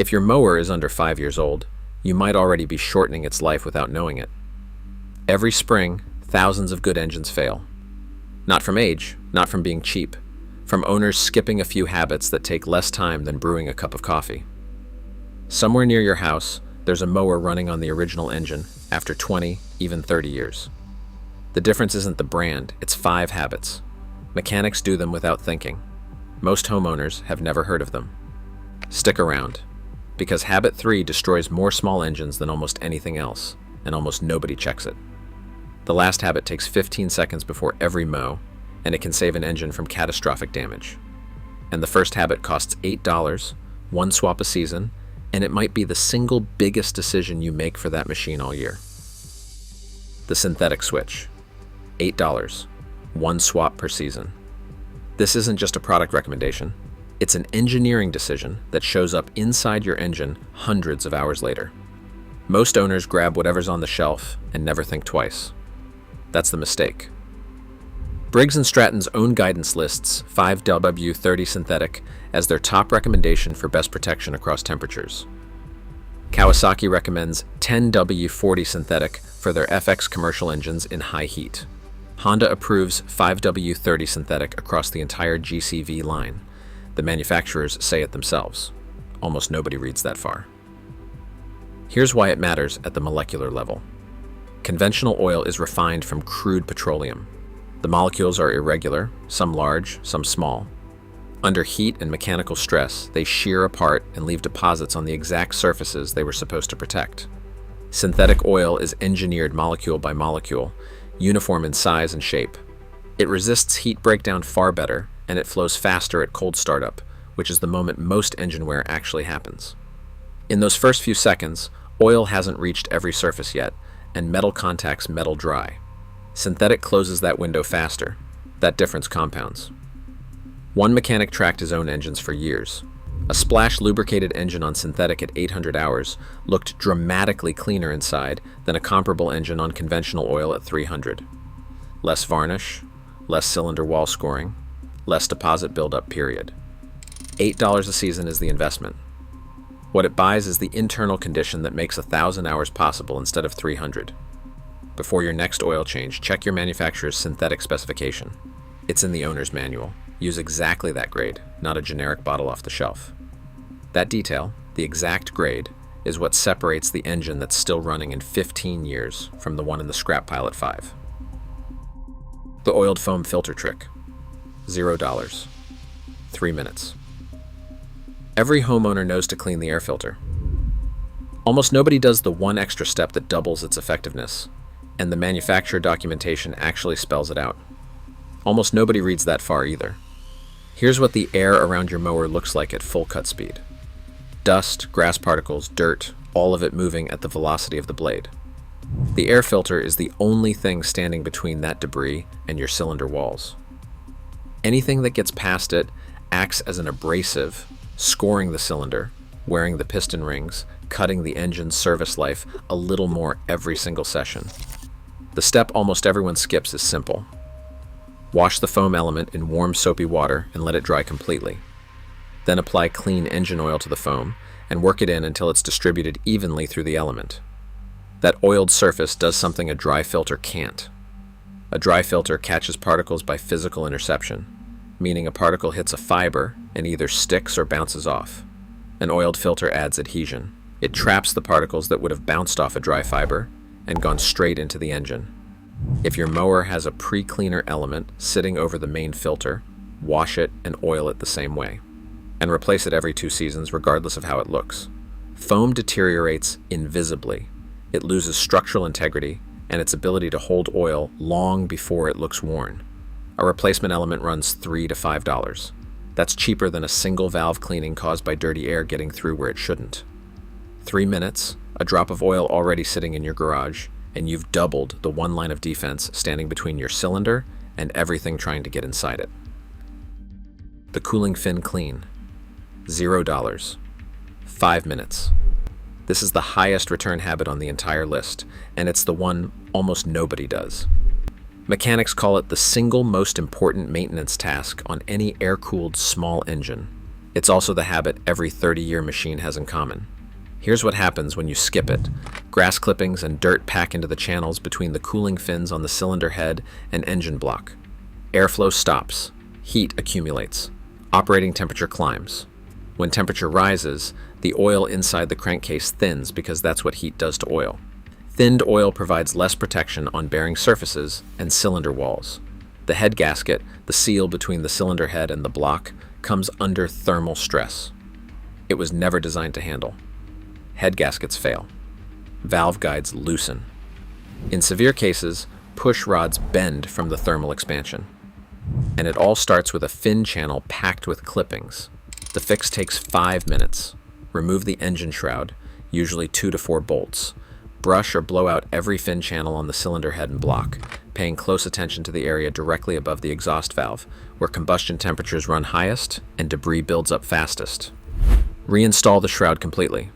If your mower is under 5 years old, you might already be shortening its life without knowing it. Every spring, thousands of good engines fail. Not from age, not from being cheap, from owners skipping a few habits that take less time than brewing a cup of coffee. Somewhere near your house, there's a mower running on the original engine after 20, even 30 years. The difference isn't the brand, it's 5 habits. Mechanics do them without thinking. Most homeowners have never heard of them. Stick around, because habit 3 destroys more small engines than almost anything else, and almost nobody checks it. The last habit takes 15 seconds before every mow, and it can save an engine from catastrophic damage. And the first habit costs $8, 1 swap a season, and it might be the single biggest decision you make for that machine all year. The synthetic switch. $8, 1 swap per season. This isn't just a product recommendation. It's an engineering decision that shows up inside your engine hundreds of hours later. Most owners grab whatever's on the shelf and never think twice. That's the mistake. Briggs Stratton's own guidance lists 5W30 synthetic as their top recommendation for best protection across temperatures. Kawasaki recommends 10W40 synthetic for their FX commercial engines in high heat. Honda approves 5W30 synthetic across the entire GCV line. The manufacturers say it themselves. Almost nobody reads that far. Here's why it matters at the molecular level. Conventional oil is refined from crude petroleum. The molecules are irregular, some large, some small. Under heat and mechanical stress, they shear apart and leave deposits on the exact surfaces they were supposed to protect. Synthetic oil is engineered molecule by molecule, uniform in size and shape. It resists heat breakdown far better, and it flows faster at cold startup, which is the moment most engine wear actually happens. In those first few seconds, oil hasn't reached every surface yet, and metal contacts metal dry. Synthetic closes that window faster. That difference compounds. One mechanic tracked his own engines for years. A splash lubricated engine on synthetic at 800 hours looked dramatically cleaner inside than a comparable engine on conventional oil at 300. Less varnish, less cylinder wall scoring, less deposit buildup, period. $8 a season is the investment. What it buys is the internal condition that makes 1,000 hours possible instead of 300. Before your next oil change, check your manufacturer's synthetic specification. It's in the owner's manual. Use exactly that grade, not a generic bottle off the shelf. That detail, the exact grade, is what separates the engine that's still running in 15 years from the one in the scrap pile at 5. The oiled foam filter trick. $0. 3 minutes. Every homeowner knows to clean the air filter. Almost nobody does the one extra step that doubles its effectiveness, and the manufacturer documentation actually spells it out. Almost nobody reads that far either. Here's what the air around your mower looks like at full cut speed. Dust, grass particles, dirt, all of it moving at the velocity of the blade. The air filter is the only thing standing between that debris and your cylinder walls. Anything that gets past it acts as an abrasive, scoring the cylinder, wearing the piston rings, cutting the engine's service life a little more every single session. The step almost everyone skips is simple. Wash the foam element in warm soapy water and let it dry completely. Then apply clean engine oil to the foam and work it in until it's distributed evenly through the element. That oiled surface does something a dry filter can't. A dry filter catches particles by physical interception, meaning a particle hits a fiber and either sticks or bounces off. An oiled filter adds adhesion. It traps the particles that would have bounced off a dry fiber and gone straight into the engine. If your mower has a pre-cleaner element sitting over the main filter, wash it and oil it the same way. And replace it every 2 seasons regardless of how it looks. Foam deteriorates invisibly. It loses structural integrity and its ability to hold oil long before it looks worn. A replacement element runs $3 to $5. That's cheaper than a single valve cleaning caused by dirty air getting through where it shouldn't. 3 minutes, a drop of oil already sitting in your garage, and you've doubled the one line of defense standing between your cylinder and everything trying to get inside it. The cooling fin clean. $0. 5 minutes. This is the highest return habit on the entire list, and it's the one almost nobody does. Mechanics call it the single most important maintenance task on any air-cooled small engine. It's also the habit every 30-year machine has in common. Here's what happens when you skip it. Grass clippings and dirt pack into the channels between the cooling fins on the cylinder head and engine block. Airflow stops. Heat accumulates. Operating temperature climbs. When temperature rises, the oil inside the crankcase thins because that's what heat does to oil. Thinned oil provides less protection on bearing surfaces and cylinder walls. The head gasket, the seal between the cylinder head and the block, comes under thermal stress. It was never designed to handle. Head gaskets fail. Valve guides loosen. In severe cases, push rods bend from the thermal expansion. And it all starts with a fin channel packed with clippings. The fix takes 5 minutes. Remove the engine shroud, usually 2 to 4 bolts. Brush or blow out every fin channel on the cylinder head and block, paying close attention to the area directly above the exhaust valve, where combustion temperatures run highest and debris builds up fastest. Reinstall the shroud completely.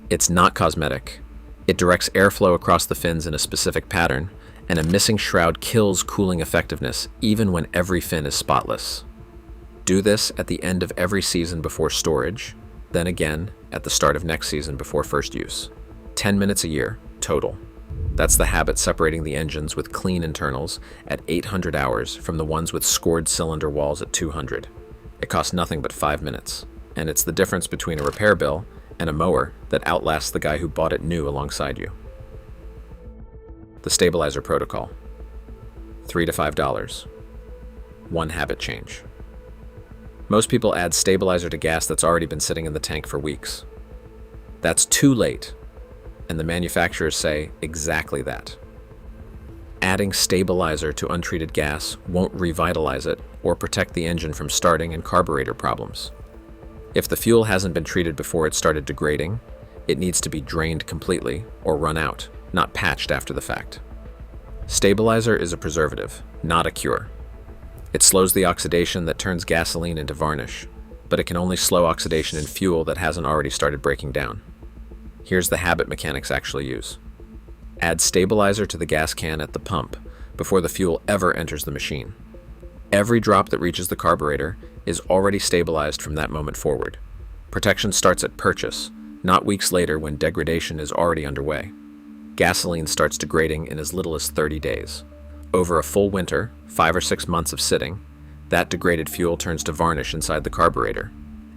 It's not cosmetic. It directs airflow across the fins in a specific pattern, and a missing shroud kills cooling effectiveness even when every fin is spotless. Do this at the end of every season before storage, then again at the start of next season before first use. 10 minutes a year, total. That's the habit separating the engines with clean internals at 800 hours from the ones with scored cylinder walls at 200. It costs nothing but 5 minutes, and it's the difference between a repair bill and a mower that outlasts the guy who bought it new alongside you. The stabilizer protocol. $3 to $5. One habit change. Most people add stabilizer to gas that's already been sitting in the tank for weeks. That's too late, and the manufacturers say exactly that. Adding stabilizer to untreated gas won't revitalize it or protect the engine from starting and carburetor problems. If the fuel hasn't been treated before it started degrading, it needs to be drained completely or run out, not patched after the fact. Stabilizer is a preservative, not a cure. It slows the oxidation that turns gasoline into varnish, but it can only slow oxidation in fuel that hasn't already started breaking down. Here's the habit mechanics actually use. Add stabilizer to the gas can at the pump before the fuel ever enters the machine. Every drop that reaches the carburetor is already stabilized from that moment forward. Protection starts at purchase, not weeks later when degradation is already underway. Gasoline starts degrading in as little as 30 days. Over a full winter, 5 or 6 months of sitting, that degraded fuel turns to varnish inside the carburetor,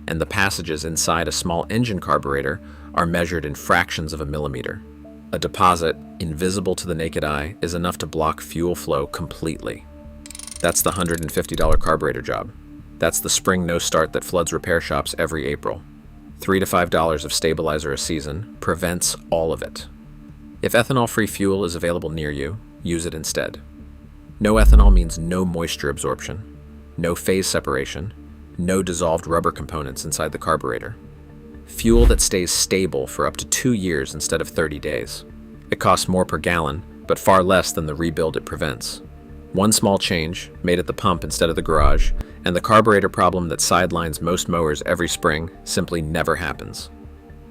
and the passages inside a small engine carburetor are measured in fractions of a millimeter. A deposit, invisible to the naked eye, is enough to block fuel flow completely. That's the $150 carburetor job. That's the spring no-start that floods repair shops every April. $3 to $5 of stabilizer a season prevents all of it. If ethanol-free fuel is available near you, use it instead. No ethanol means no moisture absorption, no phase separation, no dissolved rubber components inside the carburetor. Fuel that stays stable for up to 2 years instead of 30 days. It costs more per gallon, but far less than the rebuild it prevents. One small change, made at the pump instead of the garage, and the carburetor problem that sidelines most mowers every spring simply never happens.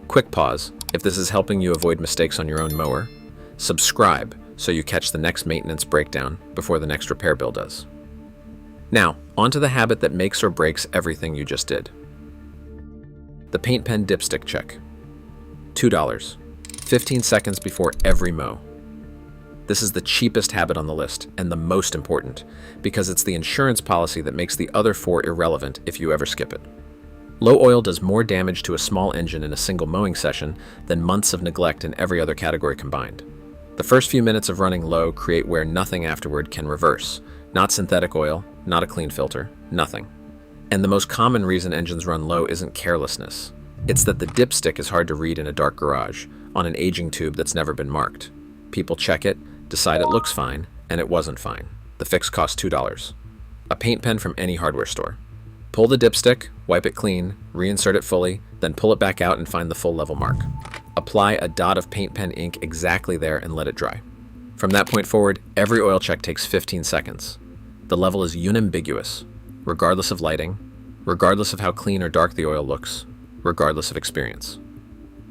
Quick pause, if this is helping you avoid mistakes on your own mower. Subscribe so you catch the next maintenance breakdown before the next repair bill does. Now, onto the habit that makes or breaks everything you just did. The paint pen dipstick check. $2. 15 seconds before every mow. This is the cheapest habit on the list and the most important because it's the insurance policy that makes the other 4 irrelevant if you ever skip it. Low oil does more damage to a small engine in a single mowing session than months of neglect in every other category combined. The first few minutes of running low create where nothing afterward can reverse. Not synthetic oil, not a clean filter, nothing. And the most common reason engines run low isn't carelessness. It's that the dipstick is hard to read in a dark garage, on an aging tube that's never been marked. People check it, decide it looks fine, and it wasn't fine. The fix costs $2. A paint pen from any hardware store. Pull the dipstick, wipe it clean, reinsert it fully, then pull it back out and find the full level mark. Apply a dot of paint pen ink exactly there and let it dry. From that point forward, every oil check takes 15 seconds. The level is unambiguous, regardless of lighting, regardless of how clean or dark the oil looks, regardless of experience.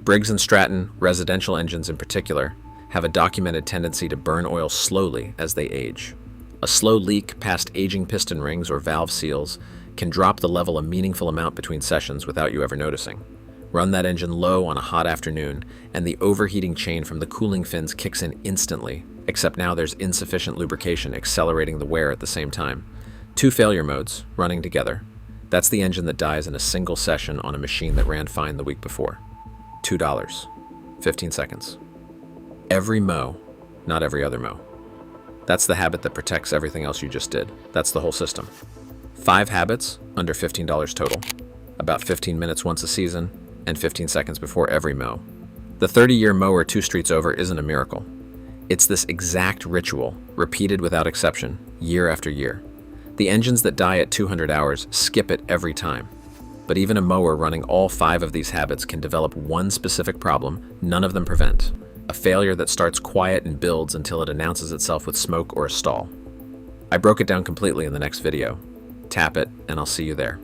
Briggs Stratton, residential engines in particular, have a documented tendency to burn oil slowly as they age. A slow leak past aging piston rings or valve seals can drop the level a meaningful amount between sessions without you ever noticing. Run that engine low on a hot afternoon, and the overheating chain from the cooling fins kicks in instantly, except now there's insufficient lubrication accelerating the wear at the same time. 2 failure modes running together. That's the engine that dies in a single session on a machine that ran fine the week before. $2. 15 seconds. Every mow, not every other mow. That's the habit that protects everything else you just did. That's the whole system. 5 habits, under $15 total. About 15 minutes once a season, and 15 seconds before every mow. The 30-year mower 2 streets over isn't a miracle. It's this exact ritual, repeated without exception, year after year. The engines that die at 200 hours skip it every time. But even a mower running all 5 of these habits can develop one specific problem none of them prevent. A failure that starts quiet and builds until it announces itself with smoke or a stall. I broke it down completely in the next video. Tap it, and I'll see you there.